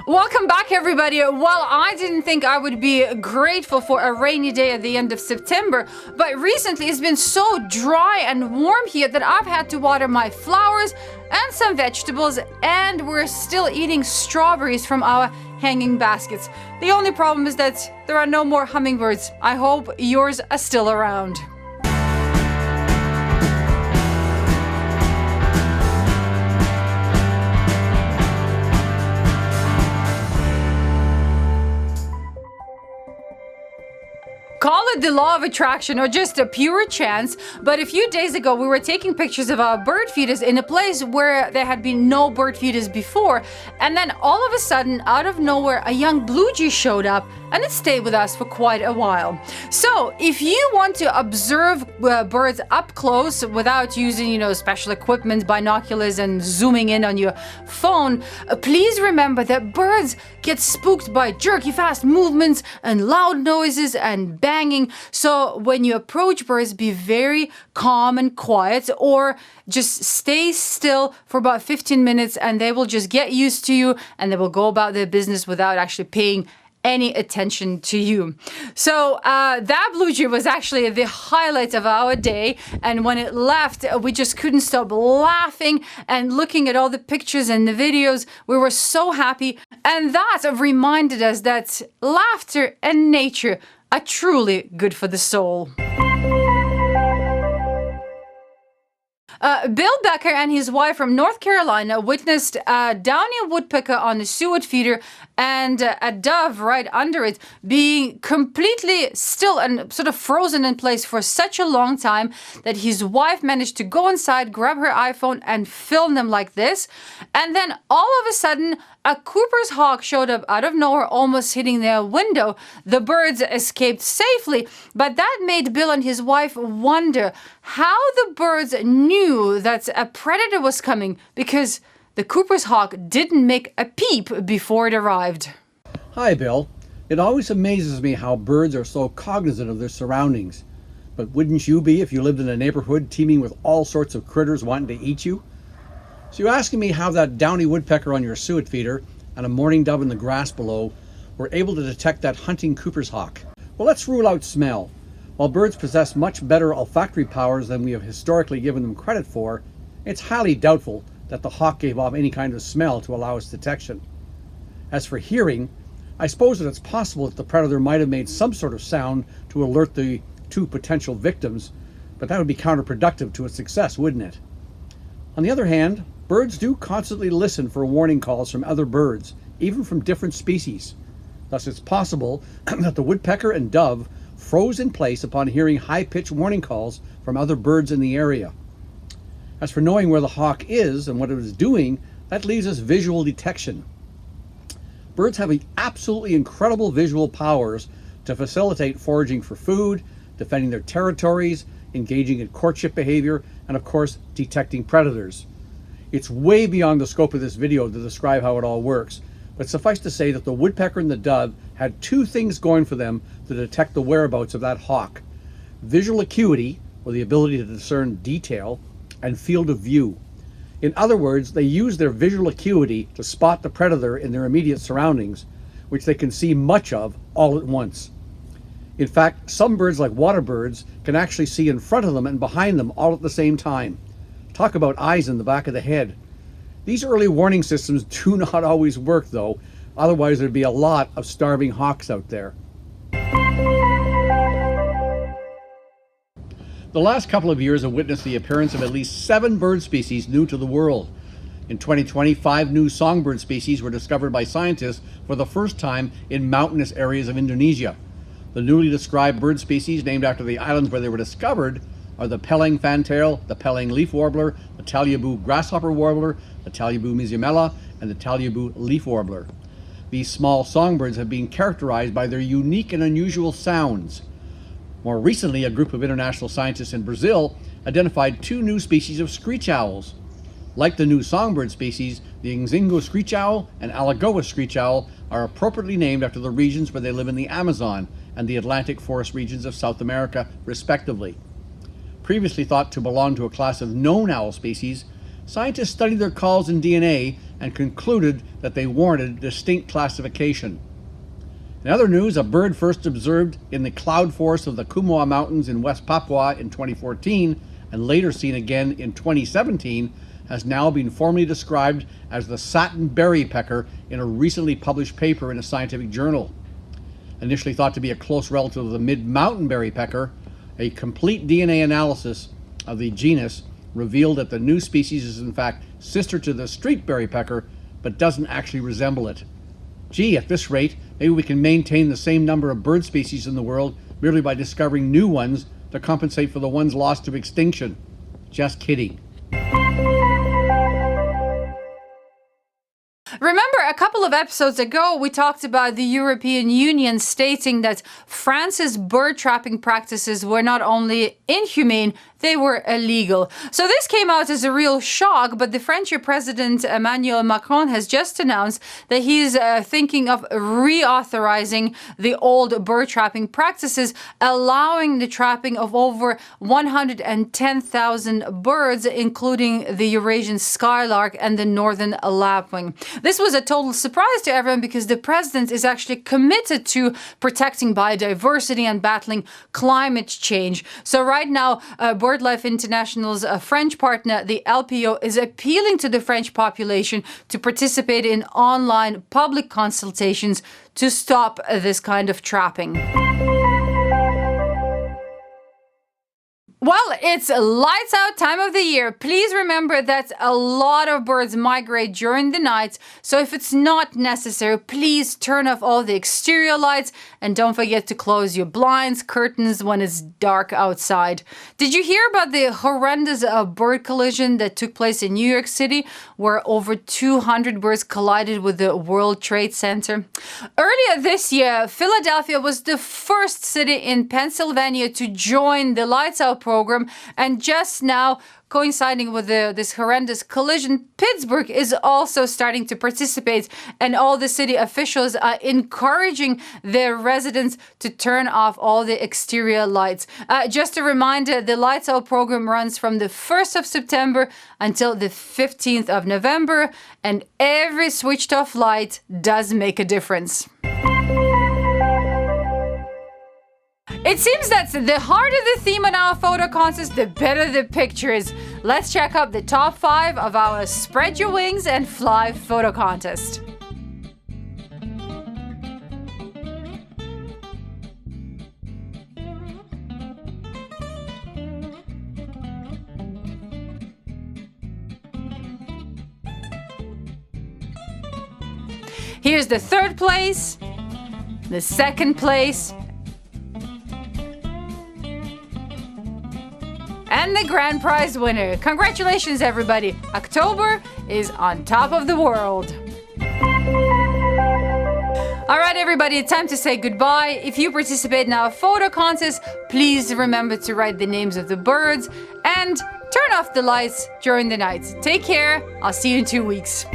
Welcome back, everybody. Well, I didn't think I would be grateful for a rainy day at the end of September, but recently it's been so dry and warm here that I've had to water my flowers and some vegetables, and we're still eating strawberries from our hanging baskets. The only problem is that there are no more hummingbirds. I hope yours are still around. Call it the law of attraction or just a pure chance, but a few days ago we were taking pictures of our bird feeders in a place where there had been no bird feeders before, and then all of a sudden, out of nowhere, a young blue jay showed up, and it stayed with us for quite a while. So if you want to observe birds up close without using, special equipment, binoculars, and zooming in on your phone, please remember that birds get spooked by jerky fast movements and loud noises and banging. So when you approach birds, be very calm and quiet, or just stay still for about 15 minutes and they will just get used to you and they will go about their business without actually paying any attention to you. So that blue jay was actually the highlight of our day, and when it left, we just couldn't stop laughing and looking at all the pictures and the videos. We were so happy, and that reminded us that laughter and nature are truly good for the soul. Bill Becker and his wife from North Carolina witnessed a downy woodpecker on a suet feeder and a dove right under it being completely still and sort of frozen in place for such a long time that his wife managed to go inside, grab her iPhone, and film them like this. And then all of a sudden, a Cooper's hawk showed up out of nowhere, almost hitting their window. The birds escaped safely, but that made Bill and his wife wonder how the birds knew that a predator was coming, because the Cooper's hawk didn't make a peep before it arrived. Hi, Bill. It always amazes me how birds are so cognizant of their surroundings. But wouldn't you be if you lived in a neighborhood teeming with all sorts of critters wanting to eat you? So you're asking me how that downy woodpecker on your suet feeder and a mourning dove in the grass below were able to detect that hunting Cooper's hawk. Well, let's rule out smell. While birds possess much better olfactory powers than we have historically given them credit for, it's highly doubtful that the hawk gave off any kind of smell to allow its detection. As for hearing, I suppose that it's possible that the predator might have made some sort of sound to alert the two potential victims, but that would be counterproductive to its success, wouldn't it? On the other hand, birds do constantly listen for warning calls from other birds, even from different species. Thus, it's possible that the woodpecker and dove froze in place upon hearing high-pitched warning calls from other birds in the area. As for knowing where the hawk is and what it is doing, that leaves us visual detection. Birds have absolutely incredible visual powers to facilitate foraging for food, defending their territories, engaging in courtship behavior, and of course, detecting predators. It's way beyond the scope of this video to describe how it all works, but suffice to say that the woodpecker and the dove had two things going for them to detect the whereabouts of that hawk: visual acuity, or the ability to discern detail, and field of view. In other words, they use their visual acuity to spot the predator in their immediate surroundings, which they can see much of all at once. In fact, some birds, like water birds, can actually see in front of them and behind them all at the same time. Talk about eyes in the back of the head. These early warning systems do not always work, though. Otherwise, there'd be a lot of starving hawks out there. The last couple of years have witnessed the appearance of at least 7 bird species new to the world. In 2020, 5 new songbird species were discovered by scientists for the first time in mountainous areas of Indonesia. The newly described bird species, named after the islands where they were discovered, are the Peleng fantail, the Peleng leaf warbler, the Talyabu grasshopper warbler, the Talyabu mesiamella, and the Talyabu leaf warbler. These small songbirds have been characterized by their unique and unusual sounds. More recently, a group of international scientists in Brazil identified 2 new species of screech owls. Like the new songbird species, the Nzingo screech owl and Alagoas screech owl are appropriately named after the regions where they live in the Amazon and the Atlantic forest regions of South America, respectively. Previously thought to belong to a class of known owl species, scientists studied their calls in DNA and concluded that they warranted distinct classification. In other news, a bird first observed in the cloud forest of the Kumoa Mountains in West Papua in 2014 and later seen again in 2017 has now been formally described as the satin berry pecker in a recently published paper in a scientific journal. Initially thought to be a close relative of the mid-mountain berry pecker, a complete DNA analysis of the genus revealed that the new species is in fact sister to the street berry pecker, but doesn't actually resemble it. Gee, at this rate, maybe we can maintain the same number of bird species in the world merely by discovering new ones to compensate for the ones lost to extinction. Just kidding. Remember, a couple of episodes ago, we talked about the European Union stating that France's bird trapping practices were not only inhumane, they were illegal. So this came out as a real shock, but the French President Emmanuel Macron has just announced that he's thinking of reauthorizing the old bird trapping practices, allowing the trapping of over 110,000 birds, including the Eurasian skylark and the northern lapwing. This was a total surprise to everyone because the president is actually committed to protecting biodiversity and battling climate change. So right now, BirdLife International's French partner, the LPO, is appealing to the French population to participate in online public consultations to stop this kind of trapping. Well, it's lights out time of the year. Please remember that a lot of birds migrate during the night. So if it's not necessary, please turn off all the exterior lights and don't forget to close your blinds, curtains when it's dark outside. Did you hear about the horrendous bird collision that took place in New York City where over 200 birds collided with the World Trade Center? Earlier this year, Philadelphia was the first city in Pennsylvania to join the Lights Out program, and just now, coinciding with this horrendous collision, Pittsburgh is also starting to participate, and all the city officials are encouraging their residents to turn off all the exterior lights. Just a reminder, the Lights Out program runs from the 1st of September until the 15th of November, and every switched off light does make a difference. It seems that the harder the theme on our photo contest, the better the pictures. Let's check out the top 5 of our Spread Your Wings and Fly photo contest. Here's the third place, the second place, and the grand prize winner. Congratulations, everybody. October is on top of the world. All right, everybody, it's time to say goodbye. If you participate in our photo contest, please remember to write the names of the birds and turn off the lights during the night. Take care. I'll see you in 2 weeks.